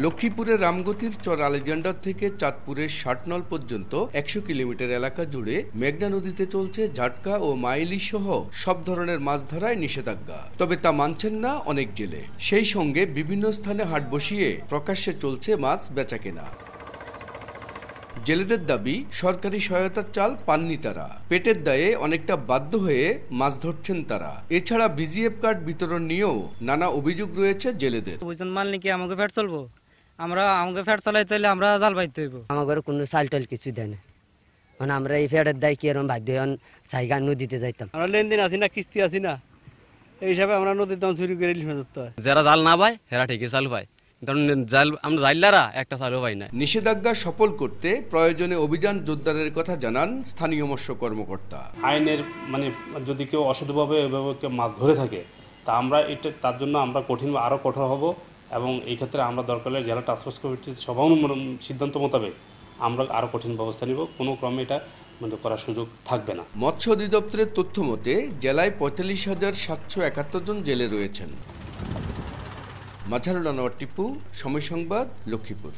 লক্ষ্মীপুরের রামগতির চর আলেকজান্ডার থেকে চাঁদপুরের ষাটনল পর্যন্ত ১০০ কিলোমিটার এলাকা জুড়ে মেঘনা নদীতে চলছে ঝাটকা ও মাইলি সহ সব ধরনের মাছ ধরায় নিষেধাজ্ঞা। তবে তা মানছেন না অনেক জেলে। সেই সঙ্গে বিভিন্ন স্থানে হাট বসিয়ে প্রকাশ্যে চলছে মাছ বেচাকেনা। জেলেদের দাবি, সরকারি সহায়তার চাল পাননি তারা। পেটের দায়ে অনেকটা বাধ্য হয়ে মাছ ধরছেন তারা। এছাড়া বিজিএফ কার্ড বিতরণ নিয়েও নানা অভিযোগ রয়েছে জেলেদের। ওজন মানলে কি আমাকে ফ্যাট চলবো? আমাকে ফ্যাট চালাইতে হলে আমরা জাল বাইতে হইব। আমাদের কোনো চাল টাল কিছু দেয় না, মানে আমরা এই ফ্যাটের দায় কি এরকম বাধ্য হন জায়গা নদীতে যাইতাম। আমরা লেনদেন আছি না, কিস্তি আছি না, এই হিসাবে আমরা নদীর দাম চুরি করে ইলিশ মাছ ধরতে হয়। যারা জাল না পায় এরা ঠিকই চাল পায়, কারণ জাল আমরা জাইলারা একটা চালও পাই না। নিষেধাজ্ঞা সফল করতে প্রয়োজনে অভিযান জোরদারের কথা জানান স্থানীয় মৎস্য কর্মকর্তা। আইনের যদি কেউ অসৎভাবে মাছ ধরে থাকে তা আমরা তার জন্য আমরা আরও কঠোর হব এবং এই ক্ষেত্রে আমরা দরকার হলে জেলা টাস্কফোর্স কমিটির সিদ্ধান্ত মোতাবেক আমরা আরও কঠিন ব্যবস্থা নিব। কোনো ক্রমে এটা করার সুযোগ থাকবে না। মৎস্য অধিদপ্তরের তথ্য মতে জেলায় ৪৫,৭৭১ জন জেলে রয়েছেন। মাঝারুল আনোয়ার টিপু, সময় সংবাদ, লক্ষ্মীপুর।